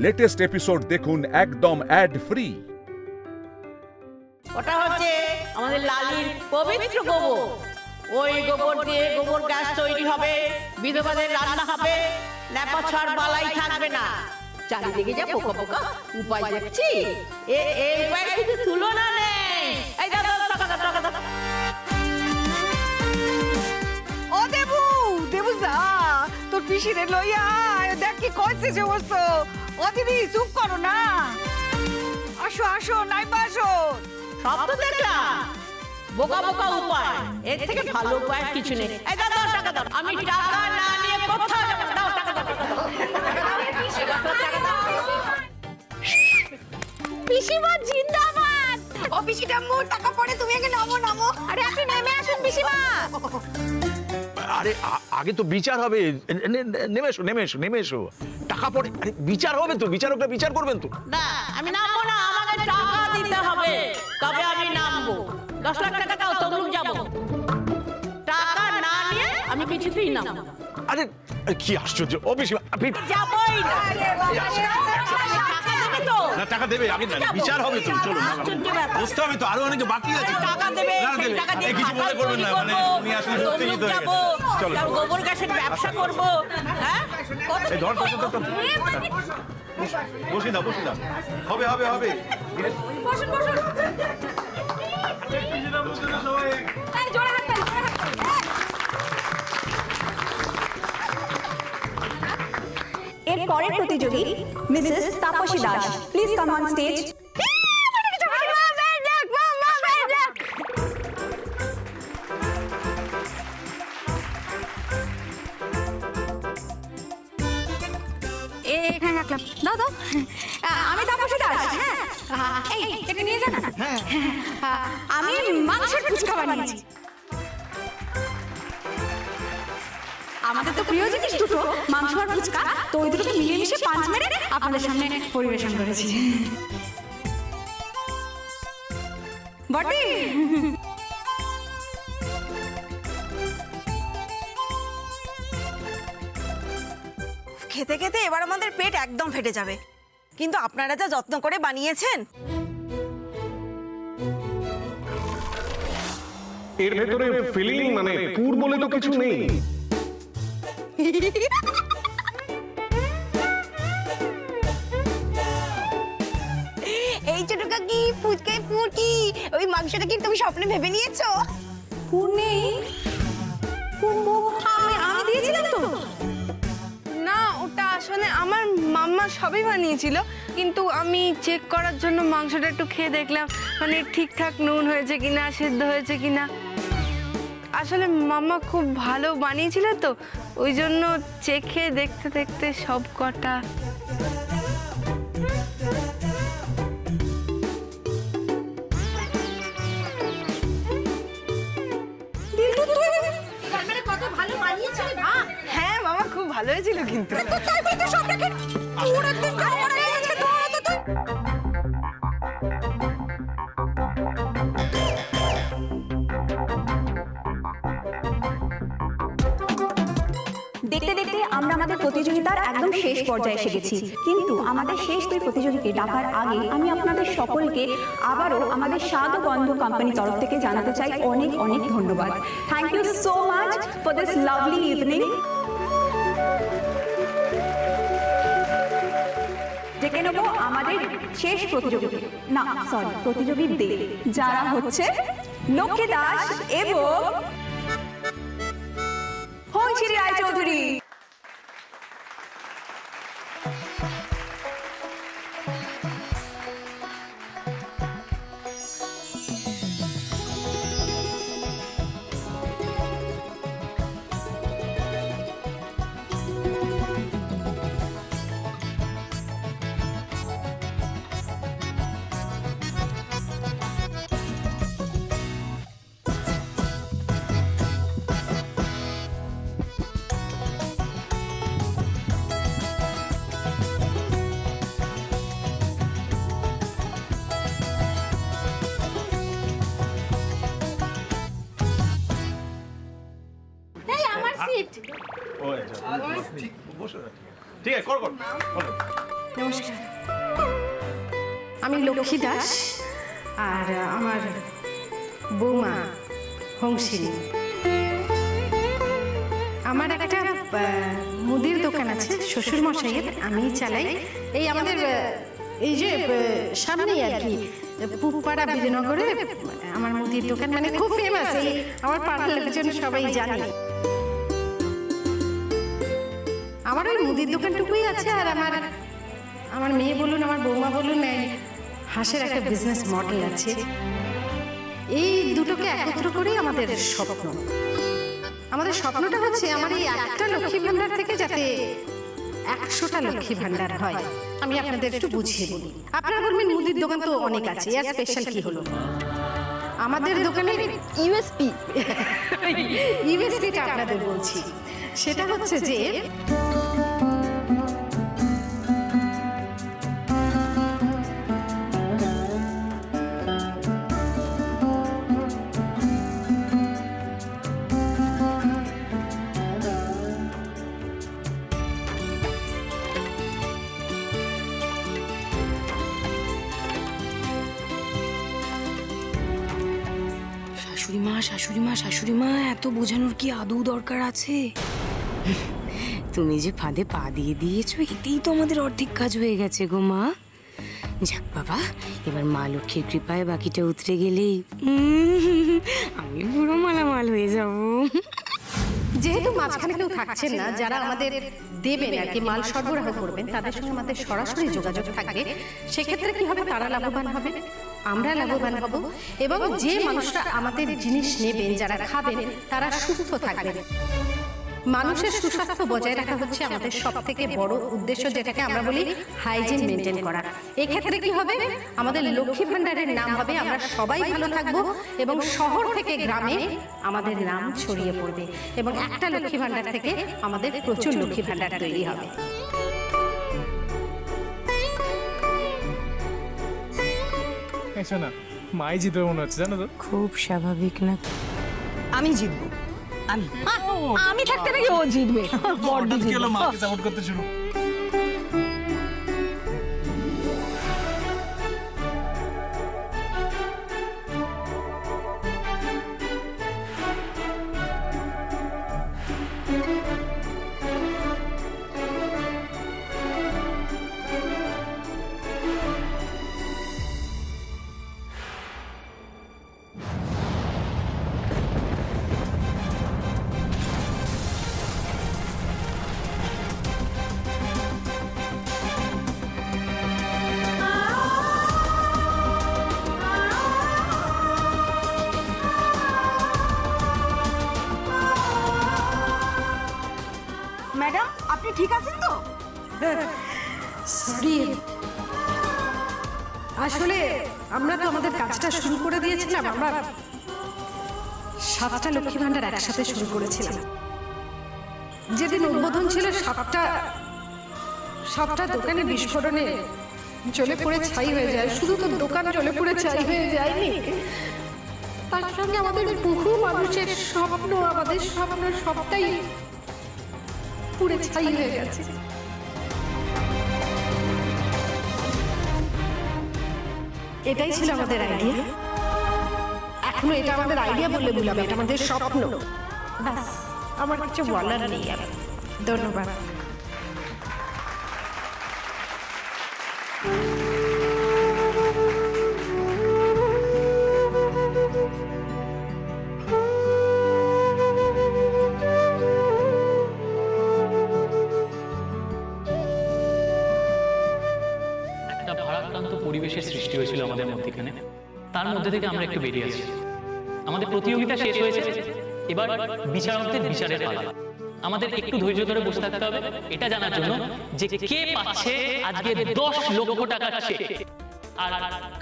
Latest episode দেখুন একদম add free. ওটা হচ্ছে আমাদের লালির পবিত্র গোবর। ওই গোবর দিয়ে গোবর গ্যাস তৈরি হবে, বিধবাদের রান্না হবে, ন্যাপা ছাড় বালাই থাকবে না। চারিদিকে যা পোকা পোকা উপায় দেখছি, এই উপায় কিছু তুলনা নেই। এই দাদা টাকা দাও, টাকা দাও। ও দেবু, দেবু যা তোর পিসিরে লইয়া দেখ কি কইছে সমস্ত। ও দিদি চুপ করো না, আসো আসো নাইবা আসো। সব তো দেখলাম বোকা বোকা উপায়, এর থেকে ভালো উপায় কিছু নেই। এই দাদা টাকা দাও, আমি টাকা না নিয়ে কোথাও যাব না। দাও টাকা দাও, টাকা দাও। পিসিমা জিন্দাবাদ। ও পিসিটা মোর টাকা পড়ে, তুমি আগে নামো নামো। আরে আপনি নেমে আসুন পিসিমা। আরে আগে তো বিচার হবে, নেমে এসো নেমে এসো নেমে এসো। টাকা পড়ে, আরে বিচার হবে তো, বিচারকরা বিচার করবেন তো। না আমি নামবো না, আমাকে টাকা দিতে হবে তবে আমি নামবো। 10 লাখ টাকা দাও, তবুও যাবো। টাকা না নিয়ে আমি কিছুতেই নামবো না। আরে কি আশ্চর্য, ও বেশি আপনি যাবোই না। টাকা দেবে তো? না টাকা দেবে, আগে বিচার হবে তো, চলুন বুঝতে হবে তো, আরো অনেকে বাকি আছে। টাকা দেবে, না দেবে, টাকা দিয়ে কিছু মনে করবেন না, মানে উনি আসলে উত্তেজিত হয়ে যাবো, চলো আর গোবর গ্যাসের ব্যবসা করবো। হ্যাঁ এই ধর ধর ধর ধর। বসে দাও বসে দাও, হবে হবে হবে। বসুন বসুন। এই জোরে হাত তালি, জোরে হাত। এর পরের প্রতিযোগী Mrs Tapasi Das, please come on stage. এখানে রাখলাম, দাও দাও। আমি তাপসী দাস। হ্যাঁ এই এটা নিয়ে যান। আমি মাংসের ফুচকা বানিয়েছি। আমাদের তো প্রিয় জিনিস দুটো, মাংস আর ফুচকা, তো ওই দুটোকে মিলেমিশে পাঁচ মেরে আপনাদের সামনে পরিবেশন করেছি। বটি খেতে খেতে এবার আমাদের পেট একদম ফেটে যাবে, কিন্তু আপনারা যা যত্ন করে বানিয়েছেন। এর ভেতরে ফিলিং মানে পুর বলে তো কিছু নেই। এই ছোট কাকি ফুচকায় পুর কি, ওই মাংসটা কি তুমি স্বপ্নে ভেবে নিয়েছো? পুর নেই? আমি দিয়েছিলাম তো। না ওটা আসলে আমার মাম্মা সবই বানিয়েছিল, কিন্তু আমি চেক করার জন্য মাংসটা একটু খেয়ে দেখলাম, মানে ঠিকঠাক নুন হয়েছে কিনা, সেদ্ধ হয়েছে কিনা। আসলে মাম্মা খুব ভালো বানিয়েছিল তো, ওই জন্য চেক খেয়ে দেখতে দেখতে সব কটা। হ্যাঁ মামা খুব ভালো হয়েছিল কিন্তু। দেখতে দেখতে আমরা আমাদের প্রতিযোগিতার একদম শেষ পর্যায়ে এসে গেছি, কিন্তু আমাদের শেষ দুই প্রতিযোগীকে ডাকার আগে আমি আপনাদের সকলকে আবারও আমাদের স্বাদ ও গন্ধ কোম্পানি তরফ থেকে জানাতে চাই অনেক অনেক ধন্যবাদ। Thank you so much for this lovely evening. ডেকে নেব আমাদের শেষ প্রতিযোগীদের, যারা হচ্ছে লক্ষ্মী দাস এবং হংসিরি রায়চৌধুরী। ঠিক আছে, কর কর। নমস্কার, আমি লক্ষ্মী দাস আর আমার বৌমা হংসিনী। আমার একটা মুদির দোকান আছে শ্বশুর মশাইয়ের, আমি চালাই। এই আমাদের এই যে সামনেই আর কি পুপাড়া বিজয়নগরে আমার মুদির দোকান, মানে খুব ফেমাস। এই আমার পাড়ার লোকজন সবাই জানে। আমার ওই মুদির দোকানটুকুই আছে। আর আমার মেয়ে বলুন, আমার বৌমা বলুন, এই হাঁসের একটা বিজনেস মডেল আছে। এই দুটোকে একত্র করেই আমাদের স্বপ্ন। আমাদের স্বপ্নটা হচ্ছে আমার এই একটা লক্ষ্মী ভান্ডার থেকে যাতে 100টা লক্ষ্মী ভান্ডার হয়। আমি আপনাদের একটু বুঝিয়ে বলি। আপনারা বলবেন মুদির দোকান তো অনেক আছে, এর স্পেশাল কি হলো? আমাদের দোকানের ইউএসপিটা আপনাদের বলছি। সেটা হচ্ছে যে শাশুড়ি মা এত বোঝানোর কি আদৌ দরকার আছে? তুমি যে ফাঁদে পা দিয়ে দিয়েছো, এতেই তো আমাদের অর্ধেক কাজ হয়ে গেছে গো মা। যাক বাবা, এবার মা লক্ষ্মীর কৃপায় বাকিটা উতরে গেলেই আমি পুরো মালামাল হয়ে যাব। যেহেতু মাঝখানে কেউ থাকছেন না যারা আমাদের দেবেন আর কি, মাল সরবরাহ করবেন, তাদের সঙ্গে আমাদের সরাসরি যোগাযোগ থাকবে। সেক্ষেত্রে কি হবে? তারা লাভবান হবে, আমরা লাভবান হব, এবং যে মানুষরা আমাদের জিনিস নেবেন, যারা খাবেন, তারা সুস্থ থাকবেন। মানুষের সুস্বাস্থ্য বজায় রাখা হচ্ছে আমাদের সব থেকে বড় উদ্দেশ্য, যেটাকে আমরা বলি হাইজিন মেনটেন করা। এক্ষেত্রে কি হবে? আমাদের লক্ষ্মী ভান্ডারের নাম হবে, আমরা সবাই ভালো থাকবো, এবং শহর থেকে গ্রামে আমাদের নাম ছড়িয়ে পড়বে, এবং একটা লক্ষ্মী ভান্ডার থেকে আমাদের প্রচুর লক্ষ্মী ভান্ডার তৈরি হবে। শোনা, মাই জিতবে মনে হচ্ছে, জানো তো? খুব স্বাভাবিক না? আমি জিতবো। আমি থাকতে নাকি ও জিতবে? মাকে সাপোর্ট করতে শুরু। ম্যাডাম, আপনি ঠিক আছেন তো? সরি, আসলে আমরা তো আমাদের কাজটা শুরু করে দিয়েছিলাম। আমরা 7টা লক্ষ্মী ভান্ডার একসাথে শুরু করেছিলাম। যেদিন উদ্বোধন ছিল, 7টা দোকানে বিস্ফোরণে জ্বলে পড়ে ছাই হয়ে যায়। শুধু তো দোকান জ্বলে পড়ে ছাই হয়ে যায়নি, তার সঙ্গে আমাদের বহু মানুষের স্বপ্ন, আমাদের স্বপ্ন সবটাই পুড়ে ছাই হয়ে গেছে। এটাই ছিল আমাদের আইডিয়া। এখনো এটা আমাদের আইডিয়া বললে ভুল হবে, এটা আমাদের স্বপ্ন। ব্যাস, আমার কিছু বলার নেই আর। ধন্যবাদ। পরিবেশের সৃষ্টি হয়েছিল আমাদের মধ্যখানে, তার মধ্যে থেকে আমরা একটু বেরিয়ে আসি। আমাদের প্রতিযোগিতা শেষ হয়েছে, এবার বিচারকদের বিচারের পালা। আমাদের একটু ধৈর্য ধরে বসে থাকতে হবে এটা জানার জন্য যে কে পাচ্ছে আজকে 10 লক্ষ টাকা চেক, আর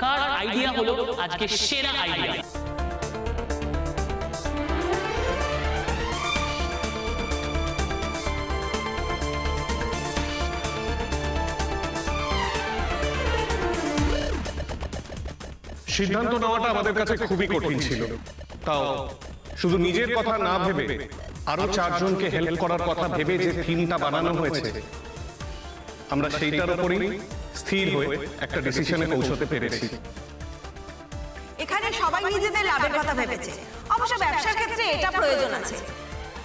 কার আইডিয়া হলো আজকে সেরা আইডিয়া। সিদ্ধান্ত নেওয়াটা আমাদের কাছে খুবই কঠিন ছিল। তাও শুধু নিজের কথা না ভেবে আরো 4 জনকে হেল্প করার কথা ভেবে যে থিমটা বানানো হয়েছে, আমরা সেইটার উপরই স্থির হয়ে একটা ডিসিশনে পৌঁছতে পেরেছি। এখানে সবাই নিজেদের লাভের কথা ভেবেছে, অবশ্য ব্যবসার ক্ষেত্রে এটা প্রয়োজন আছে।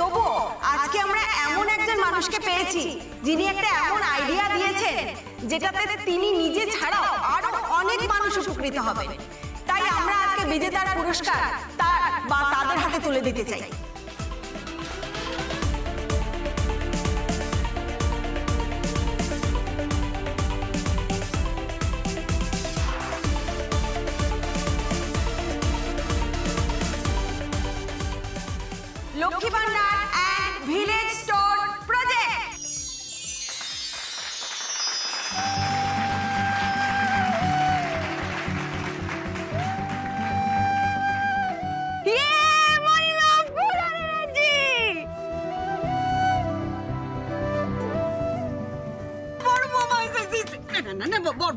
তবুও আজকে আমরা এমন একজন মানুষকে পেয়েছি যিনি একটা এমন আইডিয়া দিয়েছেন যেটাতে তিনি নিজে ছাড়াও আরো অনেক মানুষ উপকৃত হবে। তাই আমরা আজকে বিজেতার পুরস্কার তাদের হাতে তুলে দিতে চাই। Lakshmi Bhandar and village store project.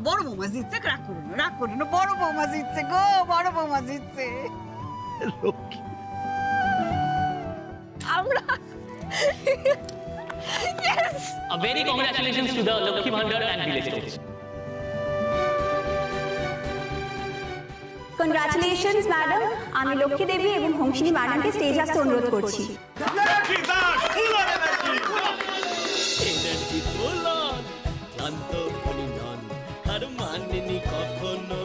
বড় বৌমা জিতছে, রাগ করো না, রাগ করো না, বড় বৌমা জিতছে গো, বড় বৌমা জিতছে। আমরা yes, a very congratulations to the Lakshmi Bhandar and Village Stores. Congratulations madam. আমি লক্ষ্মী দেবী এবং হংসিনী ম্যাডামকে স্টেজ আসতে অনুরোধ করছি। ক্লান্ত বলি নন, আর মানেনি কখনো,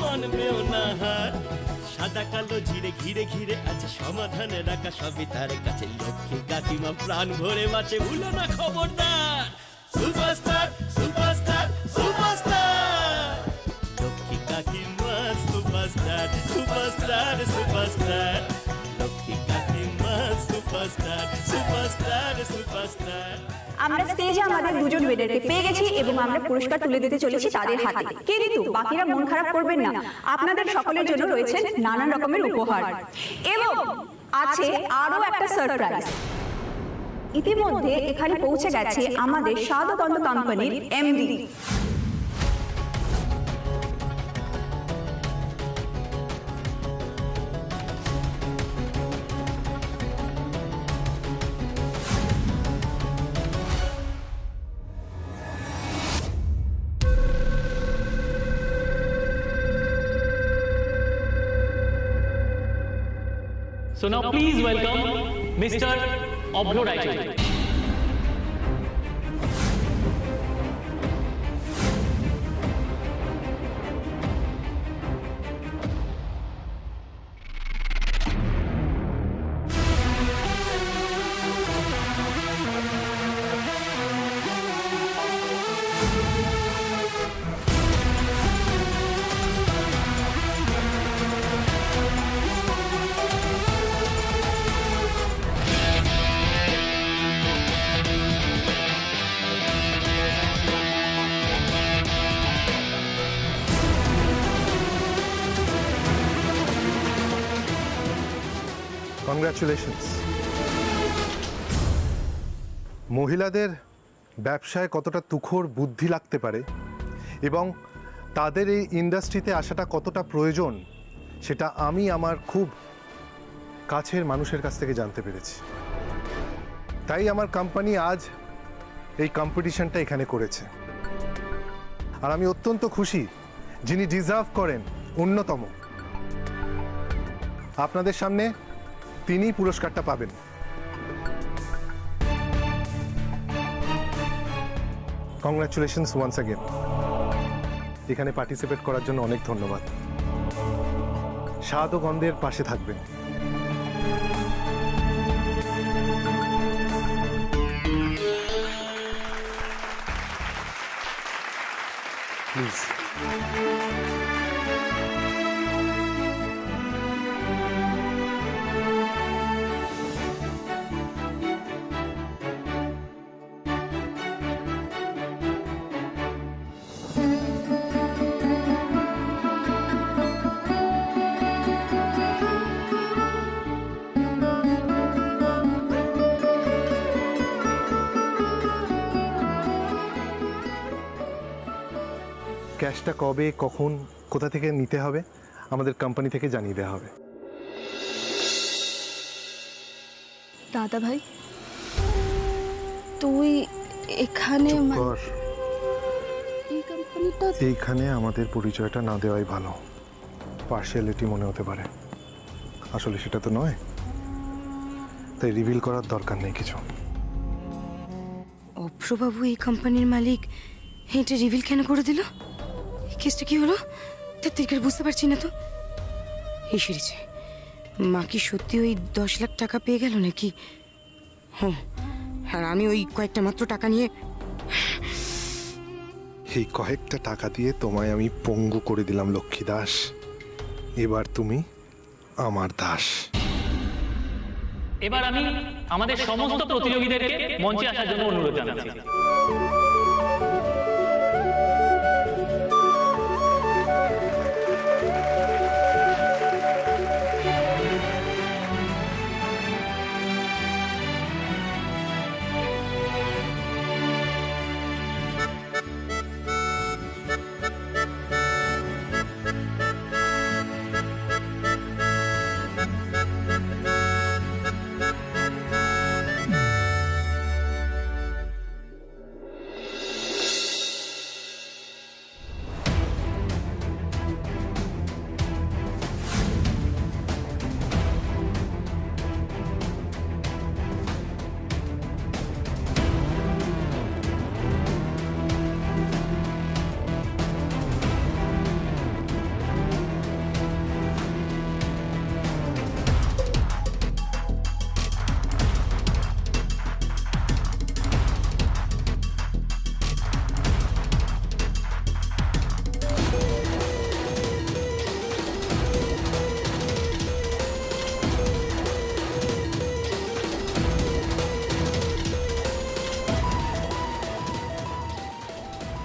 মানবেও না হার। সাদা কালো ঘিরে ঘিরে ঘিরে আছে সমাধানে রাখা, সবই তার কাছে। লক্ষ্মী কাকিমা প্রাণ ভরে বাঁচে, ভুলো না খবরদার। সুপারস্টার সুপারস্টার সুপারস্টার, লক্ষ্মী কাকিমা সুপারস্টার সুপারস্টার সুপারস্টার, লক্ষ্মী কাকিমা সুপারস্টার সুপারস্টার সুপারস্টার। আমরা স্টেজে আমাদের দুজন উইনারকে পেয়ে গেছি এবং আমরা পুরস্কার তুলে দিতে চলেছি তাদের হাতে। কিন্তু বাকিরা মন খারাপ করবেন না, আপনাদের সকলের জন্য রয়েছে নানান রকমের উপহার এবং আছে আরো একটা সারপ্রাইজ। ইতিমধ্যে এখানে পৌঁছে গেছে আমাদের স্বাদগন্ধ কোম্পানির MD. So now please welcome Mr. Obro Raichowdhury. Congratulations. মহিলাদের ব্যবসায় কতটা তুখোড় বুদ্ধি লাগতে পারে এবং তাদের এই ইন্ডাস্ট্রিতে আসাটা কতটা প্রয়োজন সেটা আমি আমার খুব কাছের মানুষের কাছ থেকে জানতে পেরেছি। তাই আমার কোম্পানি আজ এই কম্পিটিশনটা এখানে করেছে। আর আমি অত্যন্ত খুশি, যিনি ডিজার্ভ করেন অন্যতম, আপনাদের সামনে তিনিই পুরস্কারটা পাবেন। Congratulations once again. এখানে পার্টিসিপেট করার জন্য অনেক ধন্যবাদ। স্বাদ ও গন্ধের পাশে থাকবেন। প্লিজ। ক্যাশটা কবে, কখন, কোথা থেকে নিতে হবে আমাদের কোম্পানি থেকে জানিয়ে দেওয়া হবে। দাদা ভাই, তুই এখানে চুপ কর। কোম্পানিটা এইখানে আমাদের পরিচয়টা না দেওয়াই ভালো। পার্শিয়ালিটি মনে হতে পারে, আসলে সেটা তো নয়, তাই রিভিল করার দরকার নেই কিছু। অভ্রবাবু এই কোম্পানির মালিক, এটা রিভিল কেন করে দিল? কেসটা কি হলো তার তিরকার বুঝতে পারছি না তো। এই সেরেছে, মা কি সত্যি ওই 10 লাখ টাকা পেয়ে গেল নাকি? হ্যাঁ, আর আমি ওই কয়েকটা মাত্র টাকা নিয়ে, এই কয়েকটা টাকা দিয়ে তোমায় আমি পঙ্গু করে দিলাম লক্ষ্মী দাস। এবার তুমি আমার দাস। এবার আমি আমাদের সমস্ত প্রতিযোগীদেরকে মঞ্চে আসার জন্য অনুরোধ জানাচ্ছি।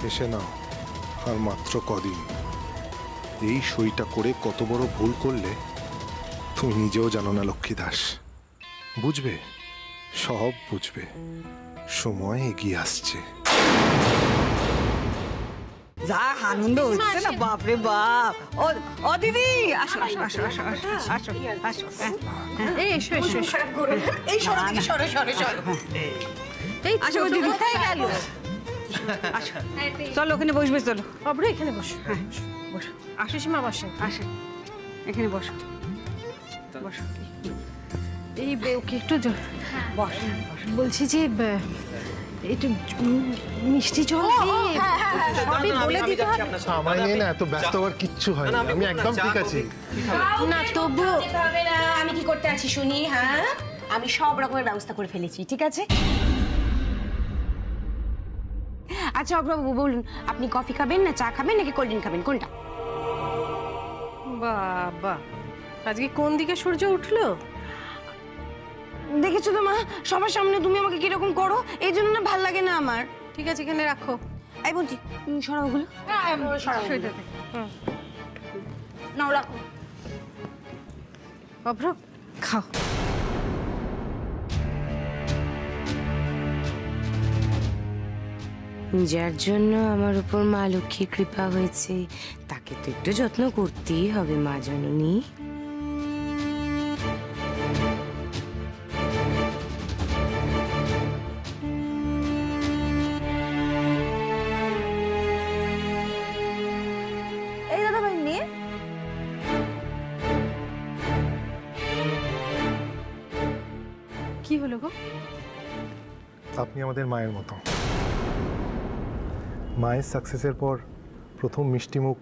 এসে না আর মাত্র কদিন, এই সইটা করে কত বড় ভুল করলে তুমি নিজেও জানো না লক্ষ্মী দাস। বুঝবে, সব বুঝবে, সময় এগিয়ে আসছে। যা আনন্দ হচ্ছে না, বাপরে বাপ। ও দিদি, আসো আসো আসো আসো আসো আসো আসো। এই এসো এসো এসো। এই সরো দিকে, সরো সরো সরো। এই আসো দিদি, কোথায় গেল? আসো, চলো ওখানে বসবে, চলো। অভ্র এখানে বসো। হ্যাঁ বসো, আসো সীমা বসে। আসো এখানে বসো বসো। এই ওকে একটু বস। বলছি যে একটু মিষ্টি জল সবই বলে দিতে হবে। আমায় নিয়ে না এত ব্যস্ত হওয়ার কিচ্ছু হয় না, আমি একদম ঠিক আছি। না তবু আমি কি করতে আছি শুনি? হ্যাঁ, আমি সব রকমের ব্যবস্থা করে ফেলেছি, ঠিক আছে? আচ্ছা অভ্রবাবু বলুন, আপনি কফি খাবেন না চা খাবেন নাকি কোল্ড ড্রিঙ্ক খাবেন, কোনটা? বাবা, আজকে কোন দিকে সূর্য উঠলো? দেখেছো তো মা, সবার সামনে তুমি আমাকে কিরকম করো, এই জন্য না ভাল লাগে না আমার। ঠিক আছে, এখানে রাখো। এই বলছি সরাও ওগুলো, নাও রাখো। অভ্র খাও। যার জন্য আমার উপর মা লক্ষ্মীর কৃপা হয়েছে, তাকে তো একটু যত্ন করতেই হবে মা জননী। এই দাদা ভাই নিয়ে কি হলো গো? আপনি আমাদের মায়ের মতো। মায়ের সাকসেসের পর প্রথম মিষ্টি মুখ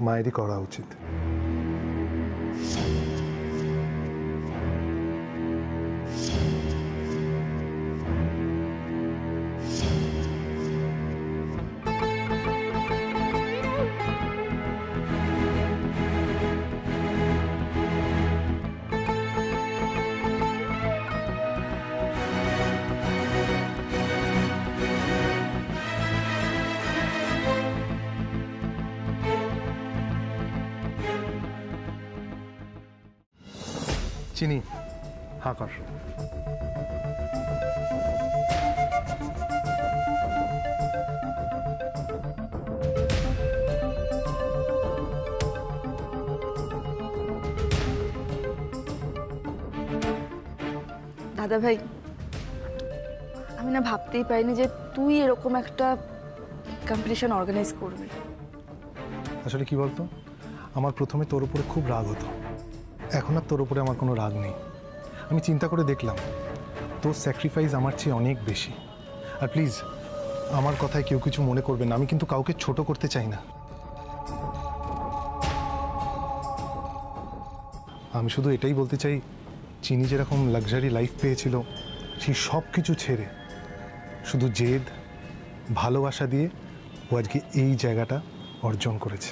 মায়েরই করা উচিত। চিনি, হাঁ কর। দাদা ভাই, আমি না ভাবতেই পারিনি যে তুই এরকম একটা কম্পিটিশন অর্গানাইজ করবে। আসলে কি বলতো, আমার প্রথমে তোর উপরে খুব রাগ হতো, এখন আর তোর উপরে আমার কোনো রাগ নেই। আমি চিন্তা করে দেখলাম তোর স্যাক্রিফাইস আমার চেয়ে অনেক বেশি। আর প্লিজ আমার কথায় কেউ কিছু মনে করবে না, আমি কিন্তু কাউকে ছোট করতে চাই না। আমি শুধু এটাই বলতে চাই, চিনি যেরকম লাক্সারি লাইফ পেয়েছিল সেই সব কিছু ছেড়ে শুধু জেদ ভালোবাসা দিয়ে ও আজকে এই জায়গাটা অর্জন করেছে।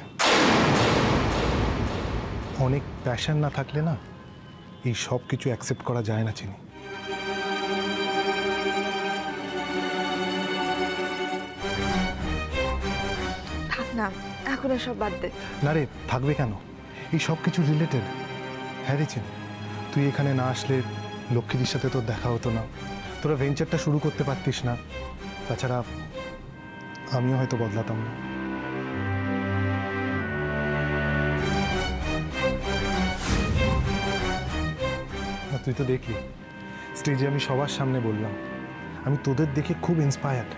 অনেক প্যাশন না থাকলে না এই সব কিছু অ্যাকসেপ্ট করা যায় না চিনি। থাক না, এখন সব বাদ দে। না রে, থাকবে কেন, এই সব কিছু রিলেটেড। হ্যাঁ রে চিনি, তুই এখানে না আসলে লক্ষ্মীদির সাথে তোর দেখা হতো না, তোরা ভেঞ্চারটা শুরু করতে পারতিস না, তাছাড়া আমিও হয়তো বদলাতাম না। তুই তো দেখলি স্টেজে আমি সবার সামনে বললাম আমি তোদের দেখে খুব ইন্সপায়ার্ড।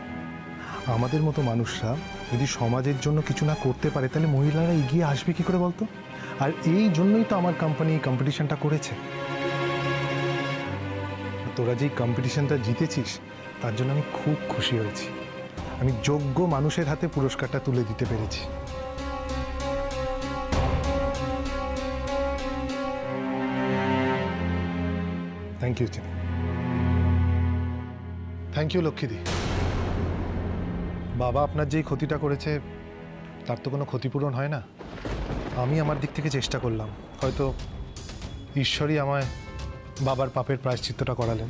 আমাদের মতো মানুষরা যদি সমাজের জন্য কিছু না করতে পারে তাহলে মহিলারা এগিয়ে আসবে কি করে বলতো? আর এই জন্যই তো আমার কোম্পানি এই কম্পিটিশনটা করেছে। তোরা যেই কম্পিটিশনটা জিতেছিস তার জন্য আমি খুব খুশি হয়েছি। আমি যোগ্য মানুষের হাতে পুরস্কারটা তুলে দিতে পেরেছি। Thank you Chini. Thank you লক্ষ্মীদি। বাবা আপনার যেই ক্ষতিটা করেছে তার তো কোনো ক্ষতিপূরণ হয় না। আমি আমার দিক থেকে চেষ্টা করলাম, হয়তো ঈশ্বরই আমায় বাবার পাপের প্রায়শ্চিত্তটা করালেন।